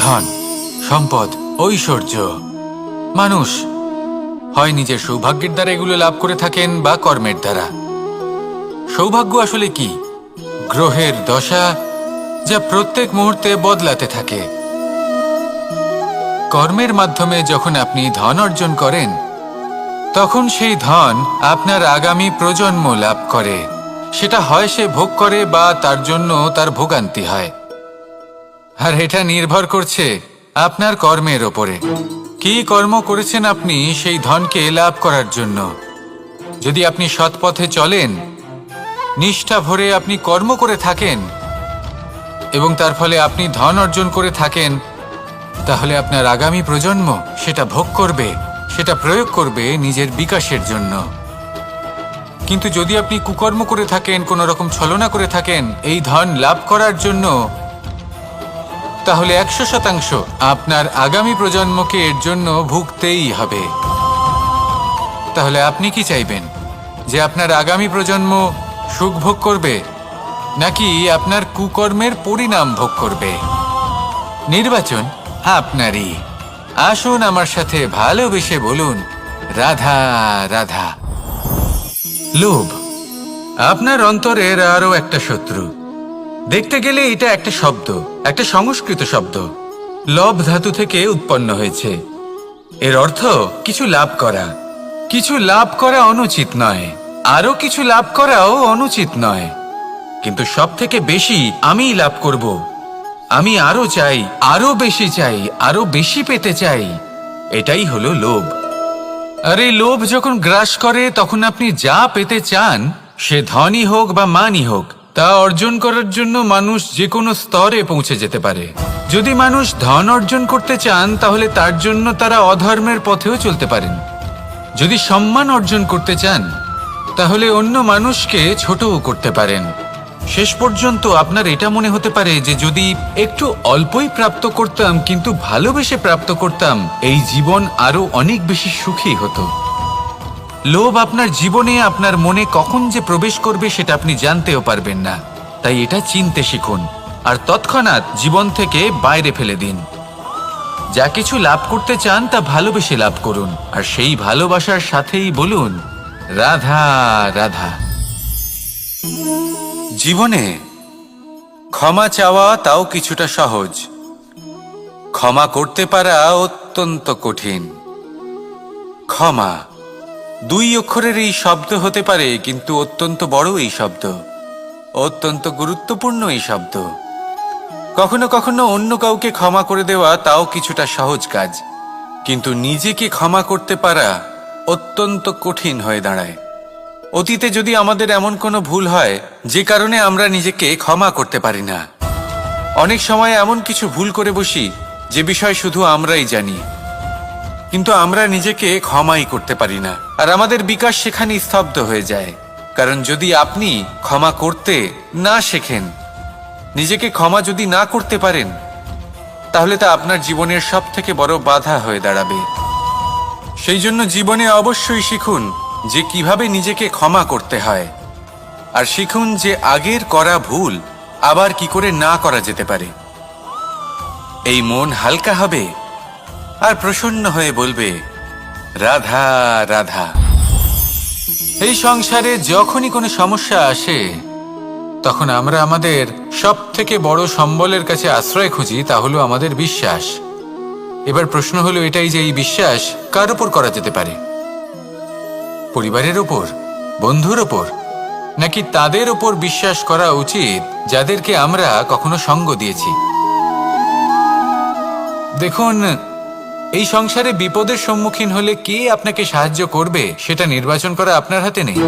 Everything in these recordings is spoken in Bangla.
ধন, সম্পদ, ঐশ্বর্য। মানুষ হয় নিজের সৌভাগ্যের দ্বারা এগুলো লাভ করে থাকেন বা কর্মের দ্বারা। সৌভাগ্য আসলে কি? গ্রহের দশা যা প্রত্যেক মুহূর্তে বদলাতে থাকে। কর্মের মাধ্যমে যখন আপনি ধন অর্জন করেন, তখন সেই ধন আপনার আগামী প্রজন্ম লাভ করে। সেটা হয় সে ভোগ করে বা তার জন্য তার ভোগান্তি হয়। আর এটা নির্ভর করছে আপনার কর্মের ওপরে। কি কর্ম করেছেন আপনি সেই ধনকে লাভ করার জন্য? যদি আপনি সৎ পথে চলেন, নিষ্ঠা ভরে আপনি কর্ম করে থাকেন এবং তার ফলে আপনি ধন অর্জন করে থাকেন, তাহলে আপনার আগামী প্রজন্ম সেটা ভোগ করবে, সেটা প্রয়োগ করবে নিজের বিকাশের জন্য। কিন্তু যদি আপনি কুকর্ম করে থাকেন, কোনো রকম ছলনা করে থাকেন এই ধন লাভ করার জন্য, তাহলে 100% আপনার আগামী প্রজন্মকে এর জন্য ভুগতেই হবে। তাহলে আপনি কি চাইবেন? যে আপনার আগামী প্রজন্ম সুখ ভোগ করবে, নাকি আপনার কুকর্মের পরিণাম ভোগ করবে? নির্বাচন আপনারই। আসুন আমার সাথে ভালোবেসে বলুন, রাধা রাধা। লোভ আপনার অন্তরের আরো একটা শত্রু। দেখতে গেলে এটা একটা শব্দ, একটা সংস্কৃত শব্দ। লব ধাতু থেকে উৎপন্ন হয়েছে। এর অর্থ কিছু লাভ করা। কিছু লাভ করা অনুচিত নয়, আরো কিছু লাভ করাও অনুচিত নয়, কিন্তু সব থেকে বেশি আমিই লাভ করব, আমি আরো চাই, আরো বেশি চাই, আরো বেশি পেতে চাই, এটাই হলো লোভ। আর এই লোভ যখন গ্রাস করে, তখন আপনি যা পেতে চান, সে ধনই হোক বা মানই হোক, তা অর্জন করার জন্য মানুষ যে কোনো স্তরে পৌঁছে যেতে পারে। যদি মানুষ ধন অর্জন করতে চান, তাহলে তার জন্য তারা অধর্মের পথেও চলতে পারেন। যদি সম্মান অর্জন করতে চান, তাহলে অন্য মানুষকে ছোটও করতে পারেন। শেষ পর্যন্ত আপনার এটা মনে হতে পারে যে যদি একটু অল্পই প্রাপ্ত করতাম, কিন্তু ভালোবেসে প্রাপ্ত করতাম, এই জীবন আরো অনেক বেশি সুখী হতো। লোভ আপনার জীবনে, আপনার মনে কখন যে প্রবেশ করবে সেটা আপনি জানতেও পারবেন না। তাই এটা চিনতে শিখুন আর তৎক্ষণাৎ জীবন থেকে বাইরে ফেলে দিন। যা কিছু লাভ করতে চান তা ভালোবেসে লাভ করুন, আর সেই ভালোবাসার সাথেই বলুন, রাধা রাধা। জীবনে ক্ষমা চাওয়া তাও কিছুটা সহজ, ক্ষমা করতে পারা অত্যন্ত কঠিন। ক্ষমা 2 অক্ষরের এই শব্দ হতে পারে, কিন্তু অত্যন্ত বড় এই শব্দ, অত্যন্ত গুরুত্বপূর্ণ এই শব্দ। কখনো কখনো অন্য কাউকে ক্ষমা করে দেওয়া তাও কিছুটা সহজ কাজ, কিন্তু নিজেকে ক্ষমা করতে পারা অত্যন্ত কঠিন হয়ে দাঁড়ায়। অতীতে যদি আমাদের এমন কোনো ভুল হয় যে কারণে আমরা নিজেকে ক্ষমা করতে পারি না, অনেক সময় এমন কিছু ভুল করে বসি যে বিষয় শুধু আমরাই জানি, কিন্তু আমরা নিজেকে ক্ষমাই করতে পারি না, আর আমাদের বিকাশ সেখানে স্তব্ধ হয়ে যায়। কারণ যদি আপনি ক্ষমা করতে না শেখেন, নিজেকে ক্ষমা যদি না করতে পারেন, তাহলে তা আপনার জীবনের সবথেকে বড় বাধা হয়ে দাঁড়াবে। সেই জন্য জীবনে অবশ্যই শিখুন যে কিভাবে নিজেকে ক্ষমা করতে হয়, আর শিখুন যে আগের করা ভুল আবার কি করে না করা যেতে পারে। এই মন হালকা হবে আর প্রসন্ন হয়ে বলবে, রাধা রাধা। এই সংসারে যখনই কোনো সমস্যা আসে, তখন আমরা আমাদের সব থেকে বড় সম্বলের কাছে আশ্রয় খুঁজি, তা হলো আমাদের বিশ্বাস। এবার প্রশ্ন হলো এটাই যে এই বিশ্বাস কার উপর করা যেতে পারে? পরিবারের ওপর, বন্ধুর ওপর, নাকি তাদের ওপর বিশ্বাস করা উচিত যাদেরকে আমরা কখনো সঙ্গ দিয়েছি? দেখুন, এই সংসারে বিপদের সম্মুখীন হলে কে আপনাকে সাহায্য করবে সেটা নির্বাচন করা আপনার হাতে নেই।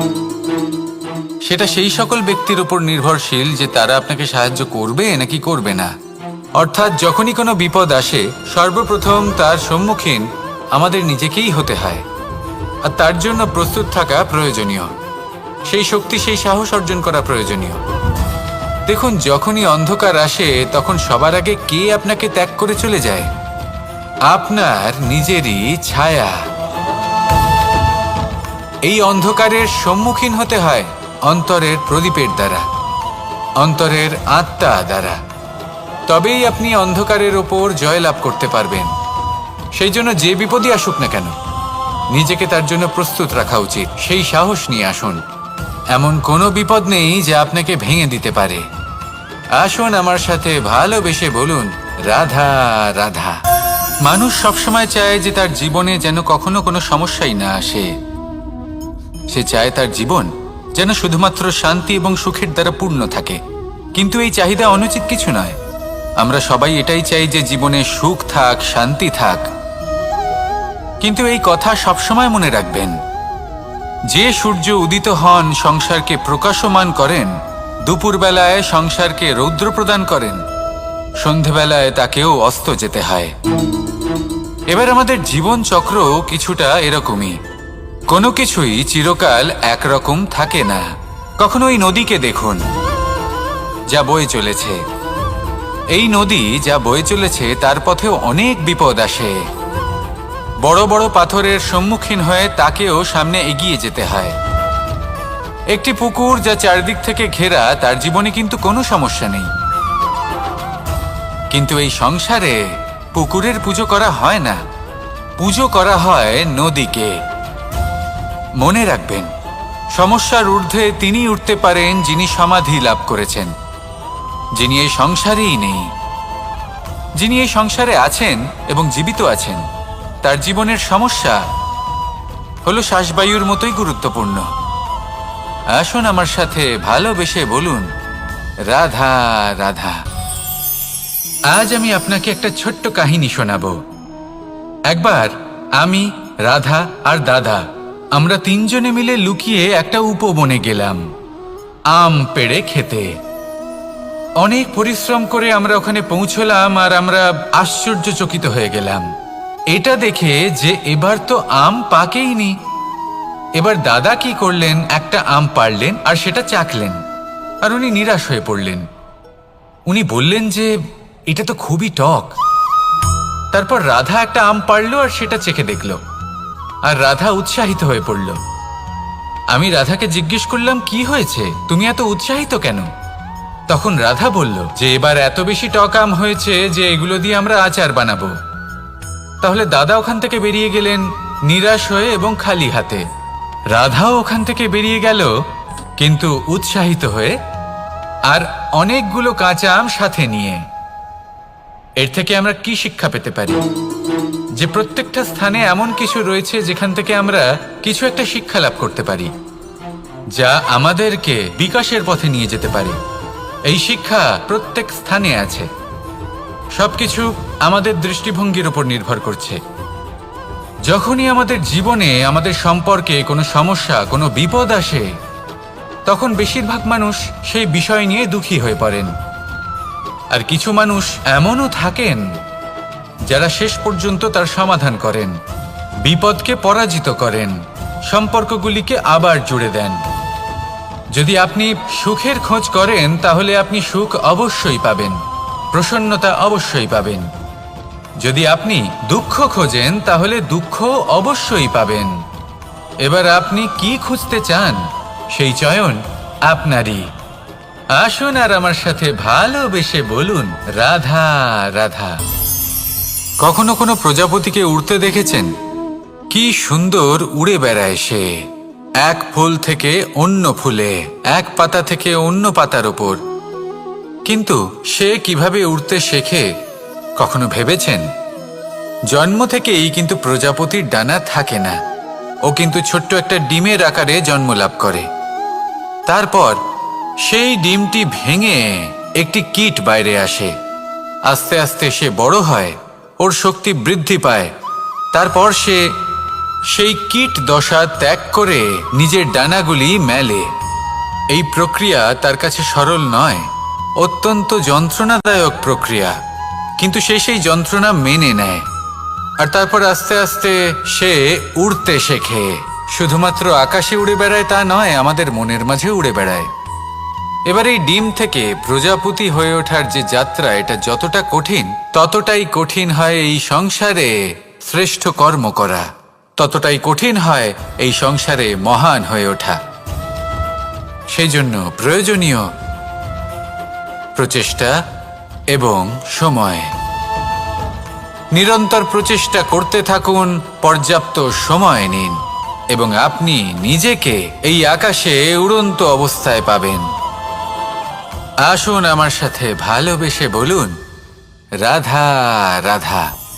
সেটা সেই সকল ব্যক্তির উপর নির্ভরশীল যে তারা আপনাকে সাহায্য করবে নাকি করবে না। অর্থাৎ যখনই কোনো বিপদ আসে, সর্বপ্রথম তার সম্মুখীন আমাদের নিজেকেই হতে হয়, আর তার জন্য প্রস্তুত থাকা প্রয়োজনীয়। সেই শক্তি, সেই সাহস অর্জন করা প্রয়োজনীয়। দেখুন, যখনই অন্ধকার আসে, তখন সবার আগে কে আপনাকে ত্যাগ করে চলে যায়? আপনার নিজেরই ছায়া। এই অন্ধকারের সম্মুখীন হতে হয় অন্তরের প্রদীপের দ্বারা, অন্তরের আত্মা দ্বারা। তবেই আপনি অন্ধকারের ওপর জয়লাভ করতে পারবেন। সেই জন্য যে বিপদই আসুক না কেন, নিজেকে তার জন্য প্রস্তুত রাখা উচিত। সেই সাহস নিয়ে আসুন। এমন কোনো বিপদ নেই যা আপনাকে ভেঙে দিতে পারে। আসুন আমার সাথে ভালোবেসে বলুন, রাধা রাধা। মানুষ সবসময় চায় যে তার জীবনে যেন কখনো কোনো সমস্যাই না আসে। সে চায় তার জীবন যেন শুধুমাত্র শান্তি এবং সুখের দ্বারা পূর্ণ থাকে। কিন্তু এই চাহিদা অনুচিত কিছু নয়। আমরা সবাই এটাই চাই যে জীবনে সুখ থাক, শান্তি থাক। কিন্তু এই কথা সবসময় মনে রাখবেন, যে সূর্য উদিত হন সংসারকে প্রকাশমান করেন, দুপুরবেলায় সংসারকে রৌদ্র প্রদান করেন, সন্ধেবেলায় তাকেও অস্ত যেতে হয়। এবার আমাদের জীবন চক্র কিছুটা এরকমই। কোনো কিছুই চিরকাল একরকম থাকে না। কখনো এই নদীকে দেখুন যা বয়ে চলেছে। এই নদী যা বয়ে চলেছে তার পথেও অনেক বিপদ আসে। বড় বড় পাথরের সম্মুখীন হয়ে তাকেও সামনে এগিয়ে যেতে হয়। একটি পুকুর যা চারদিক থেকে ঘেরা, তার জীবনে কিন্তু কোনো সমস্যা নেই। কিন্তু এই সংসারে পুকুরের পুজো করা হয় না, পুজো করা হয় নদীকে। মনে রাখবেন, সমস্যার ঊর্ধ্বে তিনি উঠতে পারেন যিনি সমাধি লাভ করেছেন, যিনি এই সংসারেই নেই। যিনি এই সংসারে আছেন এবং জীবিত আছেন, তার জীবনের সমস্যা হলো শ্বাসবায়ুর মতোই গুরুত্বপূর্ণ। আসুন আমার সাথে ভালোবেসে বলুন, রাধা রাধা। আজ আমি আপনাকে একটা ছোট্ট কাহিনী শোনাবো। একবার আমি, রাধা আর দাদা, আমরা তিনজনে মিলে লুকিয়ে একটা উপবনে গেলাম আম পেড়ে খেতে। অনেক পরিশ্রম করে আমরা ওখানে পৌঁছলাম আর আমরা আশ্চর্যচকিত হয়ে গেলাম এটা দেখে যে এবার তো আম পাকেইনি। এবার দাদা কি করলেন, একটা আম পাড়লেন আর সেটা চাখলেন, আর উনি নিরাশ হয়ে পড়লেন। উনি বললেন যে এটা তো খুবই টক। তারপর রাধা একটা আম পাড়লো আর সেটা চেখে দেখল, আর রাধা উৎসাহিত হয়ে পড়ল। আমি রাধাকে জিজ্ঞেস করলাম, কি হয়েছে, তুমি এত উৎসাহিত কেন? তখন রাধা বলল যে এবার এত বেশি টক আম হয়েছে যে এগুলো দিয়ে আমরা আচার বানাবো। তাহলে দাদা ওখান থেকে বেরিয়ে গেলেন নিরাশ হয়ে এবং খালি হাতে। রাধাও ওখান থেকে বেরিয়ে গেল কিন্তু উৎসাহিত হয়ে, আর অনেকগুলো কাঁচা আম সাথে নিয়ে। এর থেকে আমরা কি শিক্ষা পেতে পারি? যে প্রত্যেকটা স্থানে এমন কিছু রয়েছে যেখান থেকে আমরা কিছু একটা শিক্ষা লাভ করতে পারি, যা আমাদেরকে বিকাশের পথে নিয়ে যেতে পারে। এই শিক্ষা প্রত্যেক স্থানে আছে। সবকিছু আমাদের দৃষ্টিভঙ্গির উপর নির্ভর করছে। যখনই আমাদের জীবনে, আমাদের সম্পর্কে কোনো সমস্যা, কোনো বিপদ আসে, তখন বেশিরভাগ মানুষ সেই বিষয় নিয়ে দুঃখী হয়ে পড়েন। আর কিছু মানুষ এমনও থাকেন যারা শেষ পর্যন্ত তার সমাধান করেন, বিপদকে পরাজিত করেন, সম্পর্কগুলিকে আবার জুড়ে দেন। যদি আপনি সুখের খোঁজ করেন তাহলে আপনি সুখ অবশ্যই পাবেন, প্রসন্নতা অবশ্যই পাবেন। যদি আপনি দুঃখ খোঁজেন তাহলে দুঃখ অবশ্যই পাবেন। এবার আপনি কি খুঁজতে চান, সেই চয়ন আপনারই। আসুন আর আমার সাথে ভালোবেসে বলুন, রাধা রাধা। কখনো কোনো প্রজাপতিকে উড়তে দেখেছেন? কি সুন্দর উড়ে বেড়ায় সে, এক ফুল থেকে অন্য ফুলে, এক পাতা থেকে অন্য পাতার ওপর। কিন্তু সে কিভাবে উড়তে শেখে কখনো ভেবেছেন? জন্ম থেকেই কিন্তু প্রজাপতির ডানা থাকে না। ও কিন্তু ছোট্ট একটা ডিমের আকারে জন্ম লাভ করে। তারপর সেই ডিমটি ভেঙে একটি কীট বাইরে আসে। আস্তে আস্তে সে বড় হয়, ওর শক্তি বৃদ্ধি পায়। তারপর সে সেই কীট দশা ত্যাগ করে নিজের ডানাগুলি মেলে। এই প্রক্রিয়া তার কাছে সরল নয়, অত্যন্ত যন্ত্রণাদায়ক প্রক্রিয়া, কিন্তু সে সেই যন্ত্রণা মেনে নেয়। আর তারপর আস্তে আস্তে সে উড়তে শেখে। শুধুমাত্র আকাশে উড়ে বেড়ায় তা নয়, আমাদের মনের মাঝে উড়ে বেড়ায়। এবার এই ডিম থেকে প্রজাপতি হয়ে ওঠার যে যাত্রা, এটা যতটা কঠিন, ততটাই কঠিন হয় এই সংসারে শ্রেষ্ঠ কর্ম করা, ততটাই কঠিন হয় এই সংসারে মহান হয়ে ওঠা। সেই জন্য প্রয়োজনীয় প্রচেষ্টা এবং সময়। নিরন্তর প্রচেষ্টা করতে থাকুন, পর্যাপ্ত সময় নিন এবং আপনি নিজেকে এই আকাশে উড়ন্ত অবস্থায় পাবেন। আসুন আমার সাথে ভালোবেসে বলুন, রাধা রাধা।